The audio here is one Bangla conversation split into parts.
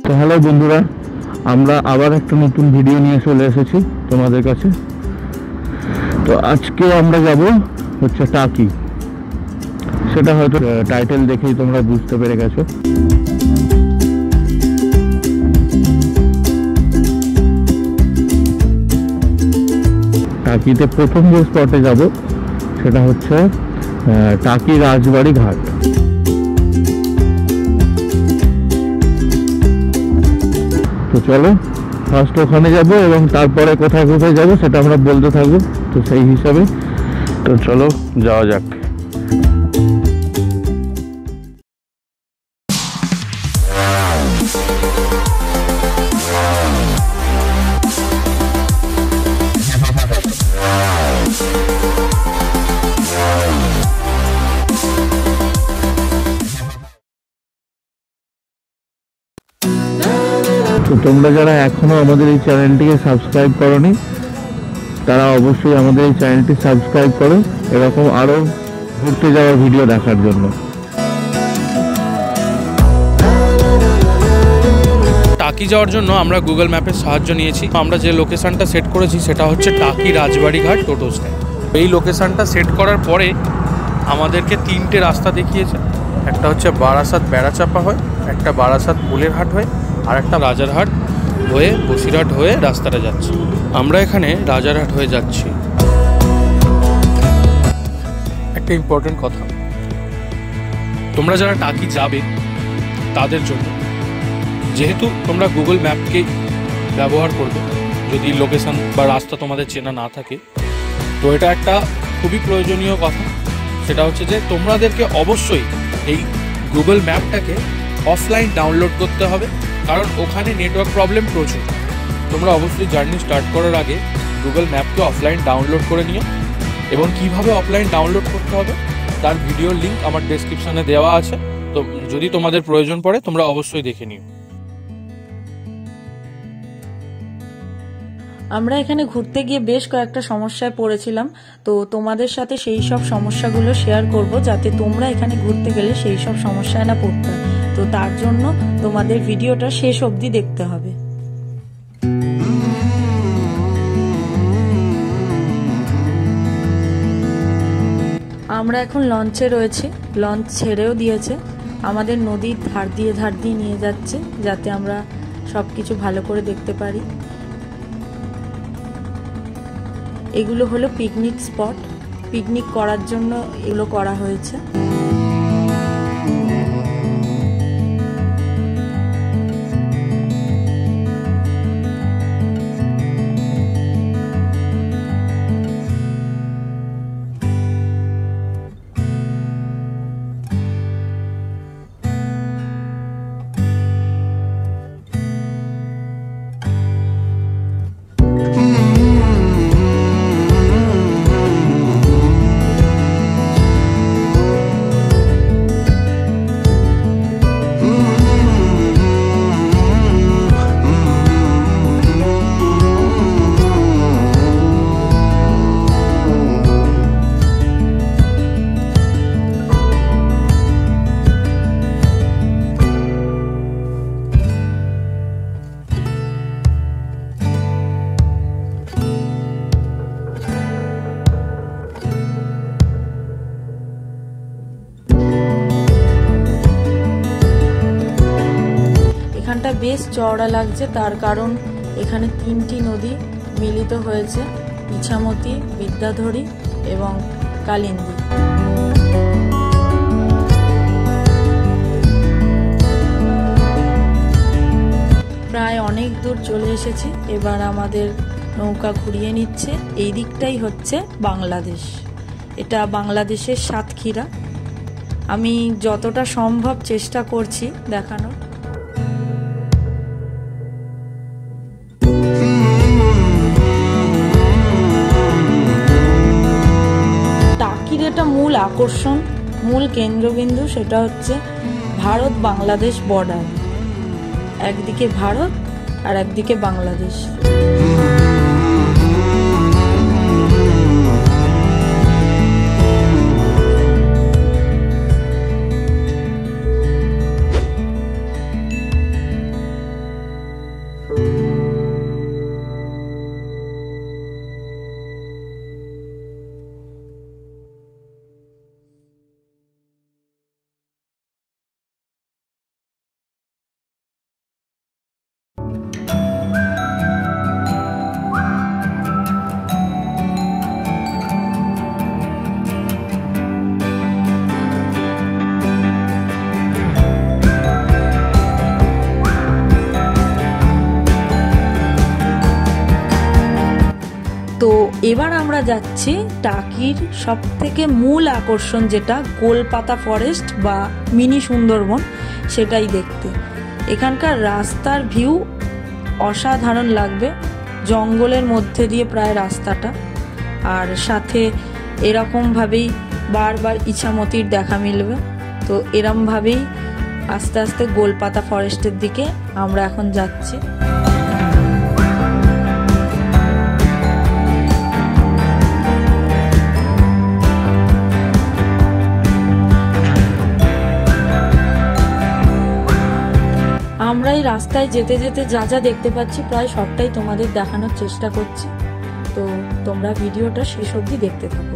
তো হ্যালো বন্ধুরা, আমরা আবার একটা নতুন ভিডিও নিয়ে চলে এসেছি তোমাদের কাছে। তো আজকে আমরা যাব হচ্ছে টাকি। সেটা হয়তো টাইটেল দেখেই তোমরা বুঝতে পেরে গেছো। টাকিতে প্রথম যে স্পটে যাব সেটা হচ্ছে টাকি রাজবাড়ি ঘাট। তো চলো ফার্স্ট ওখানে যাব এবং তারপরে কোথায় কোথায় যাব সেটা আমরা বলতে থাকবো। তো সেই হিসাবে তো চলো যাওয়া যাক। তো তোমরা যারা এখনো আমাদের এই চ্যানেলটিকে সাবস্ক্রাইব করোনি তারা অবশ্যই আমাদের এই চ্যানেলটি সাবস্ক্রাইব করো এরকম আরো ঘুরতে যাওয়ার ভিডিও দেখার জন্য। টাকি যাওয়ার জন্য আমরা গুগল ম্যাপের সাহায্য নিয়েছি। আমরা যে লোকেশনটা সেট করেছি সেটা হচ্ছে টাকি রাজবাড়ি ঘাট টোটো স্ট্যান্ড। এই লোকেশনটা সেট করার পরে আমাদেরকে তিনটে রাস্তা দেখিয়েছে। একটা হচ্ছে বারাসাত বেড়াচাপা হয়ে, একটা বারাসাত পুলের হাট হয়ে, আর একটা রাজারহাট হয়ে বসিরহাট হয়ে রাস্তাটা যাচ্ছে। আমরা এখানে রাজারহাট হয়ে যাচ্ছি। একটা ইম্পর্টেন্ট কথা, তোমরা যারা টাকি যাবে তাদের জন্য, যেহেতু তোমরা গুগল ম্যাপকে ব্যবহার করবে যদি লোকেশন বা রাস্তা তোমাদের চেনা না থাকে, তো এটা একটা খুবই প্রয়োজনীয় কথা। সেটা হচ্ছে যে তোমাদেরকে অবশ্যই এই গুগল ম্যাপটাকে অফলাইন ডাউনলোড করতে হবে, কারণ ওখানে নেটওয়ার্ক প্রবলেম প্রচুর। তোমরা অবশ্যই জার্নি স্টার্ট করার আগে গুগল ম্যাপকে অফলাইন ডাউনলোড করে নিও, এবং কিভাবে অফলাইন ডাউনলোড করতে হবে তার ভিডিওর লিঙ্ক আমার ডেসক্রিপশনে দেওয়া আছে। তো যদি তোমাদের প্রয়োজন পড়ে তোমরা অবশ্যই দেখে নিও। আমরা এখানে ঘুরতে গিয়ে বেশ কয়েকটা সমস্যায় পড়েছিলাম, তো তোমাদের সাথে সেই সব সমস্যাগুলো শেয়ার করব যাতে তোমরা এখানে ঘুরতে গেলে সেই সব সমস্যায় না পড়তে হয়। তো তার জন্য তোমাদের ভিডিওটা শেষ অবধি দেখতে হবে। আমরা এখন লঞ্চে রয়েছি, লঞ্চ ছেড়েও দিয়েছে। আমাদের নদীর ধার দিয়ে নিয়ে যাচ্ছে যাতে আমরা সবকিছু ভালো করে দেখতে পারি। এগুলো হলো পিকনিক স্পট, পিকনিক করার জন্য এগুলো করা হয়েছে। এখানটা বেশ চওড়া লাগছে, তার কারণ এখানে তিনটি নদী মিলিত হয়েছে, ইছামতি, বিদ্যাধরী এবং কালিন্দী। প্রায় অনেক দূর চলে এসেছি, এবার আমাদের নৌকা ঘুরিয়ে নিচ্ছে। এই দিকটাই হচ্ছে বাংলাদেশ, এটা বাংলাদেশের সাতক্ষীরা। আমি যতটা সম্ভব চেষ্টা করছি দেখানোর। এটা মূল আকর্ষণ, মূল কেন্দ্রবিন্দু, সেটা হচ্ছে ভারত বাংলাদেশ বর্ডার। একদিকে ভারত আর একদিকে বাংলাদেশ। এবার আমরা যাচ্ছি টাকির সব থেকে মূল আকর্ষণ, যেটা গোলপাতা ফরেস্ট বা মিনি সুন্দরবন, সেটাই দেখতে। এখানকার রাস্তার ভিউ অসাধারণ লাগবে, জঙ্গলের মধ্যে দিয়ে প্রায় রাস্তাটা, আর সাথে এরকমভাবেই বারবার ইছামতির দেখা মিলবে। তো এরমভাবেই আস্তে আস্তে গোলপাতা ফরেস্টের দিকে আমরা এখন যাচ্ছি। আমরা এই রাস্তায় যেতে যেতে যা যা দেখতে পাচ্ছি প্রায় সবটাই তোমাদের দেখানোর চেষ্টা করছি, তো তোমরা ভিডিওটা শেষ অবধি দেখতে থাকো।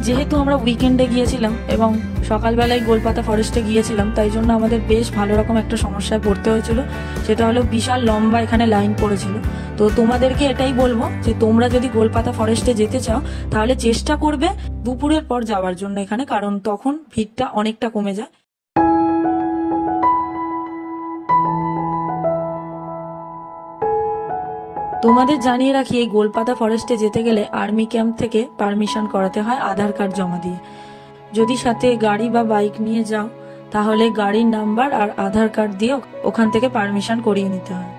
যেহেতু আমরা উইকেন্ডে গিয়েছিলাম এবং সকালবেলায় গোলপাতা ফরেস্টে গিয়েছিলাম, তাই জন্য আমাদের বেশ ভালো রকম একটা সমস্যায় পড়তে হয়েছিল। সেটা হলো বিশাল লম্বা এখানে লাইন পড়েছিল। তো তোমাদেরকে এটাই বলবো যে তোমরা যদি গোলপাতা ফরেস্টে যেতে চাও তাহলে চেষ্টা করবে দুপুরের পর যাওয়ার জন্য এখানে, কারণ তখন ভিড়টা অনেকটা কমে যায়। তোমাদের জানিয়ে রাখি, এই গোলপাতা ফরেস্টে যেতে গেলে আর্মি ক্যাম্প থেকে পারমিশন করাতে হয় আধার কার্ড জমা দিয়ে। যদি সাথে গাড়ি বা বাইক নিয়ে যাও তাহলে গাড়ির নাম্বার আর আধার কার্ড দিয়ে ওখান থেকে পারমিশন করিয়ে নিতে হয়।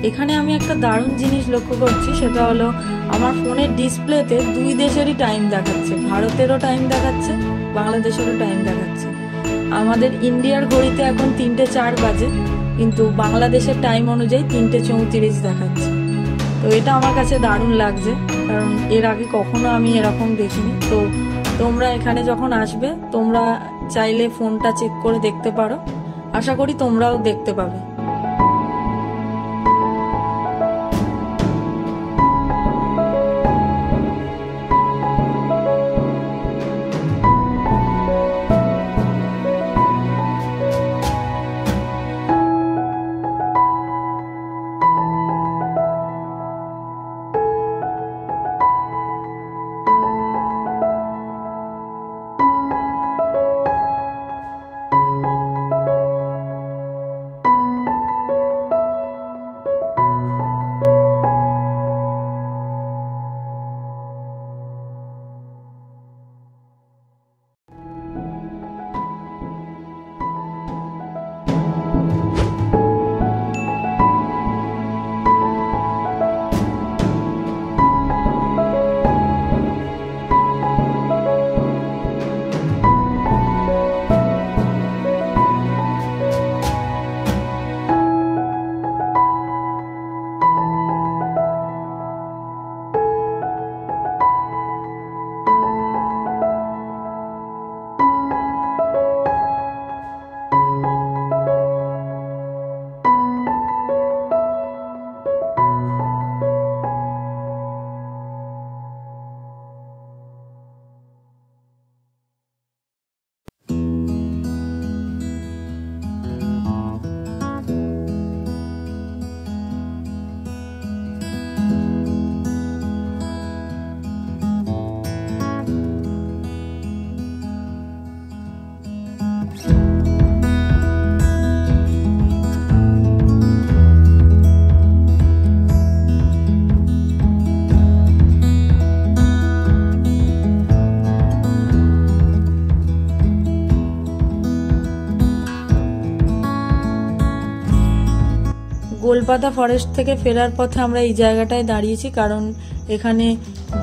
এখানে আমি একটা দারুণ জিনিস লক্ষ্য করছি, সেটা হলো আমার ফোনের ডিসপ্লেতে দুই দেশেরই টাইম দেখাচ্ছে, ভারতেরও টাইম দেখাচ্ছে, বাংলাদেশেরও টাইম দেখাচ্ছে। আমাদের ইন্ডিয়ার ঘড়িতে এখন 3:04 বাজে, কিন্তু বাংলাদেশের টাইম অনুযায়ী 3:34 দেখাচ্ছে। তো এটা আমার কাছে দারুণ লাগছে, কারণ এর আগে কখনো আমি এরকম দেখিনি। তো তোমরা এখানে যখন আসবে তোমরা চাইলে ফোনটা চেক করে দেখতে পারো, আশা করি তোমরাও দেখতে পাবে। গোলপাতা ফরেস্ট থেকে ফেরার পথে আমরা এই জায়গাটায় দাঁড়িয়েছি, কারণ এখানে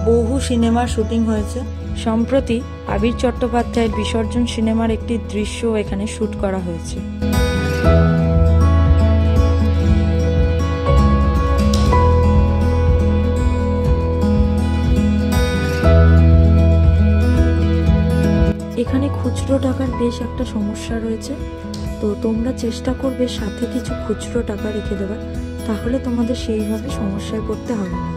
বহু সিনেমার শুটিং হয়েছে। সম্প্রতি আবির চট্টোপাধ্যায়ের বিসর্জন সিনেমার একটি দৃশ্য এখানে শুট করা হয়েছে। এখানে খুচরো টাকার বেশ একটা সমস্যা রয়েছে, তো তোমরা চেষ্টা করবে সাথে কিছু খুচরো টাকা রেখে দেবার, তাহলে তোমাদের সেইভাবে সমস্যায় পড়তে হবে না।